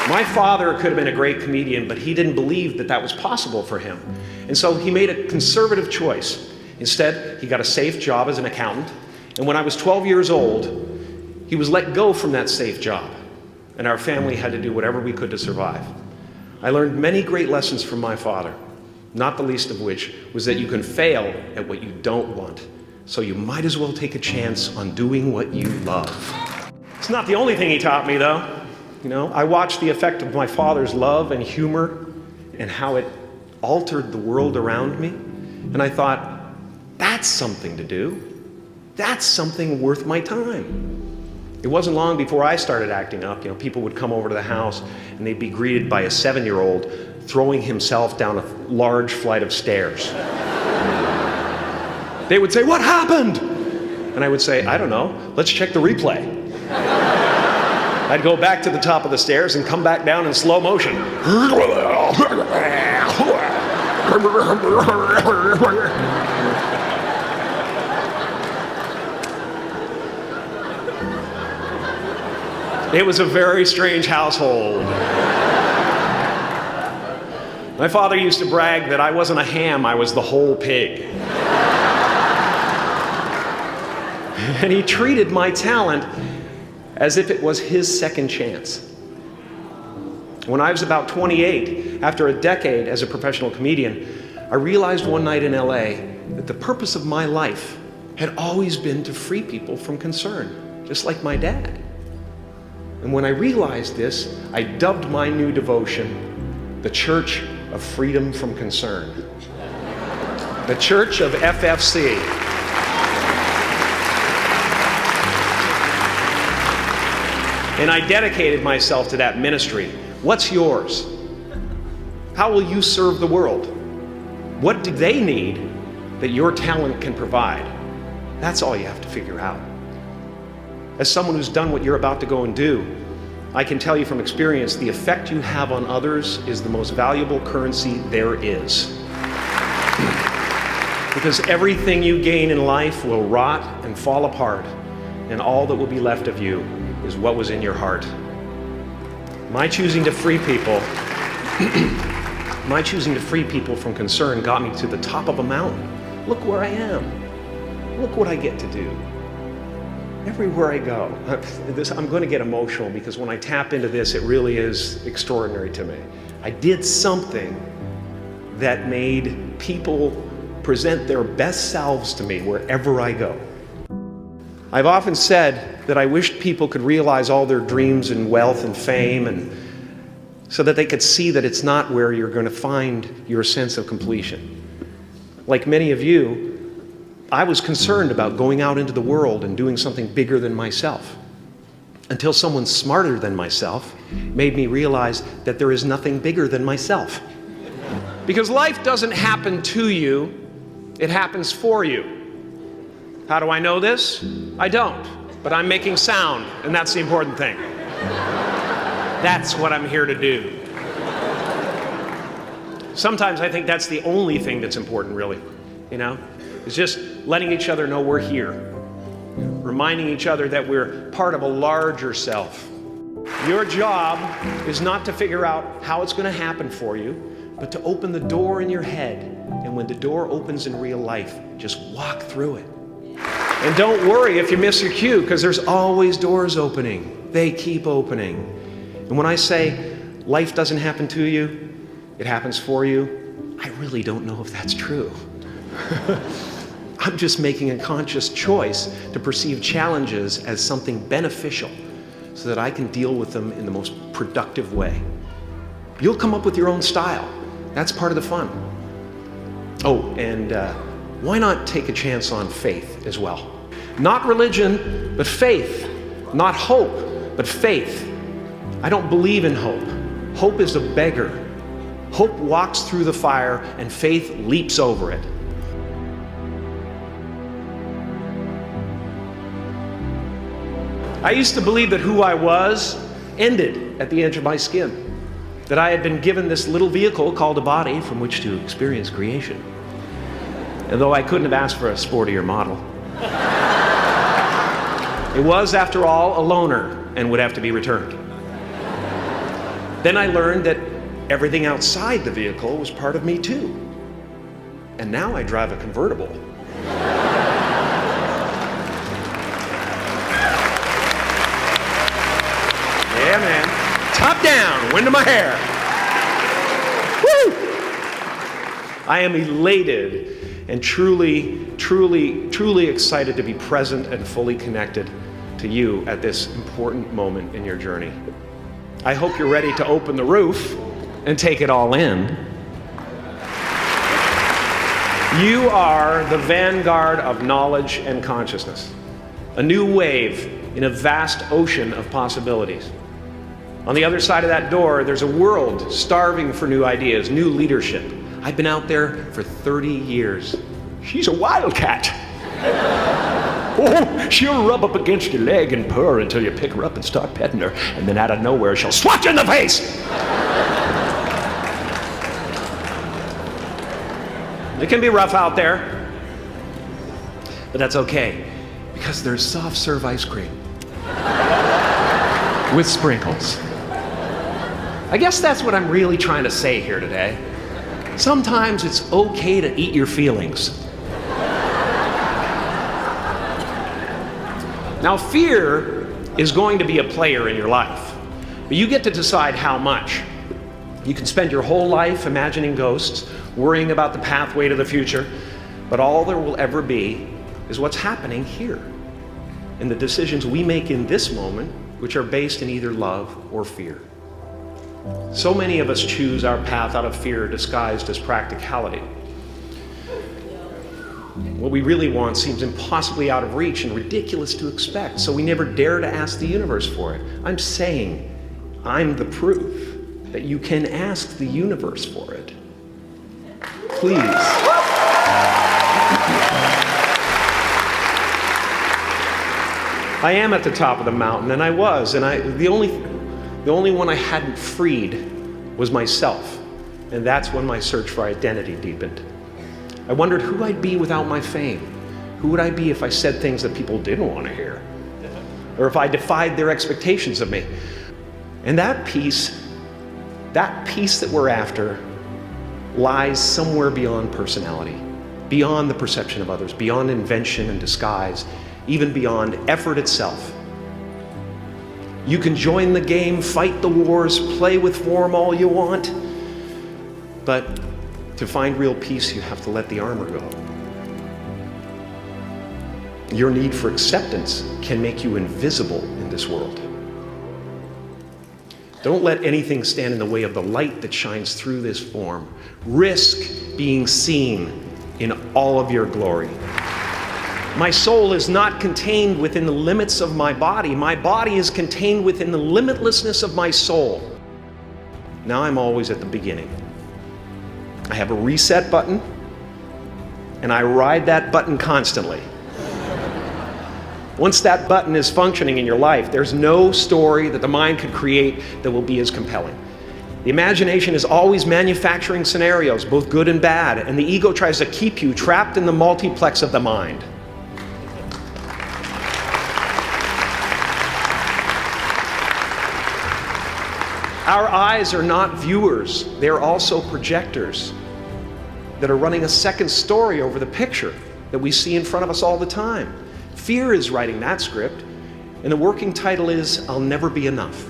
My father could have been a great comedian, but he didn't believe that that was possible for him. And so he made a conservative choice. Instead, he got a safe job as an accountant. And when I was 12 years old, he was let go from that safe job. And our family had to do whatever we could to survive. I learned many great lessons from my father, not the least of which was that you can fail at what you don't want. So you might as well take a chance on doing what you love. It's not the only thing he taught me, though. You know, I watched the effect of my father's love and humor and how it altered the world around me. And I thought, that's something to do. That's something worth my time. It wasn't long before I started acting up. You know, people would come over to the house and they'd be greeted by a 7-year-old throwing himself down a large flight of stairs. They would say, "What happened?" And I would say, "I don't know. Let's check the replay." I'd go back to the top of the stairs and come back down in slow motion. It was a very strange household. My father used to brag that I wasn't a ham, I was the whole pig. And he treated my talent as if it was his second chance. When I was about 28, after a decade as a professional comedian, I realized one night in LA that the purpose of my life had always been to free people from concern, just like my dad. And when I realized this, I dubbed my new devotion the Church of Freedom from Concern. The Church of FFC. And I dedicated myself to that ministry. What's yours? How will you serve the world? What do they need that your talent can provide? That's all you have to figure out. As someone who's done what you're about to go and do, I can tell you from experience, the effect you have on others is the most valuable currency there is. Because everything you gain in life will rot and fall apart, and all that will be left of you is what was in your heart. My choosing to free people from concern got me to the top of a mountain. Look where I am. Look what I get to do. Everywhere I go. I'm going to get emotional because when I tap into this, it really is extraordinary to me. I did something that made people present their best selves to me wherever I go. I've often said that I wished people could realize all their dreams and wealth and fame, and so that they could see that it's not where you're going to find your sense of completion. Like many of you, I was concerned about going out into the world and doing something bigger than myself, until someone smarter than myself made me realize that there is nothing bigger than myself. Because life doesn't happen to you, it happens for you. How do I know this? I don't, but I'm making sound, and that's the important thing. That's what I'm here to do. Sometimes I think that's the only thing that's important, really, you know? It's just letting each other know we're here, reminding each other that we're part of a larger self. Your job is not to figure out how it's going to happen for you, but to open the door in your head, and when the door opens in real life, just walk through it. And don't worry if you miss your cue, because there's always doors opening. They keep opening. And when I say life doesn't happen to you, it happens for you, I really don't know if that's true. I'm just making a conscious choice to perceive challenges as something beneficial so that I can deal with them in the most productive way. You'll come up with your own style. That's part of the fun. Oh, and why not take a chance on faith as well? Not religion, but faith. Not hope, but faith. I don't believe in hope. Hope is a beggar. Hope walks through the fire and faith leaps over it. I used to believe that who I was ended at the edge of my skin. That I had been given this little vehicle called a body from which to experience creation. And though I couldn't have asked for a sportier model, it was, after all, a loaner and would have to be returned. Then I learned that everything outside the vehicle was part of me too. And now I drive a convertible. Yeah, man. Top down, wind in my hair. Woo! I am elated and truly excited to be present and fully connected to you at this important moment in your journey. I hope you're ready to open the roof and take it all in. You are the vanguard of knowledge and consciousness, a new wave in a vast ocean of possibilities. On the other side of that door, there's a world starving for new ideas, new leadership. I've been out there for 30 years. She's a wildcat. Oh, she'll rub up against your leg and purr until you pick her up and start petting her, and then out of nowhere, she'll swat you in the face. It can be rough out there, but that's okay, because there's soft serve ice cream with sprinkles. I guess that's what I'm really trying to say here today. Sometimes it's okay to eat your feelings. Now, fear is going to be a player in your life, but you get to decide how much. You can spend your whole life imagining ghosts, worrying about the pathway to the future, but all there will ever be is what's happening here, and the decisions we make in this moment, which are based in either love or fear. So many of us choose our path out of fear disguised as practicality. What we really want seems impossibly out of reach and ridiculous to expect, so we never dare to ask the universe for it. I'm saying I'm the proof that you can ask the universe for it. Please. I am at the top of the mountain, and I was, and the only one I hadn't freed was myself, and that's when my search for identity deepened. I wondered who I'd be without my fame. Who would I be if I said things that people didn't want to hear? Or if I defied their expectations of me? And that peace that we're after lies somewhere beyond personality, beyond the perception of others, beyond invention and disguise, even beyond effort itself. You can join the game, fight the wars, play with form all you want, but to find real peace, you have to let the armor go. Your need for acceptance can make you invisible in this world. Don't let anything stand in the way of the light that shines through this form. Risk being seen in all of your glory. My soul is not contained within the limits of my body. My body is contained within the limitlessness of my soul. Now I'm always at the beginning. I have a reset button, and I ride that button constantly. Once that button is functioning in your life, there's no story that the mind could create that will be as compelling. The imagination is always manufacturing scenarios, both good and bad, and the ego tries to keep you trapped in the multiplex of the mind. Our eyes are not viewers, they're also projectors that are running a second story over the picture that we see in front of us all the time. Fear is writing that script, and the working title is, I'll Never Be Enough.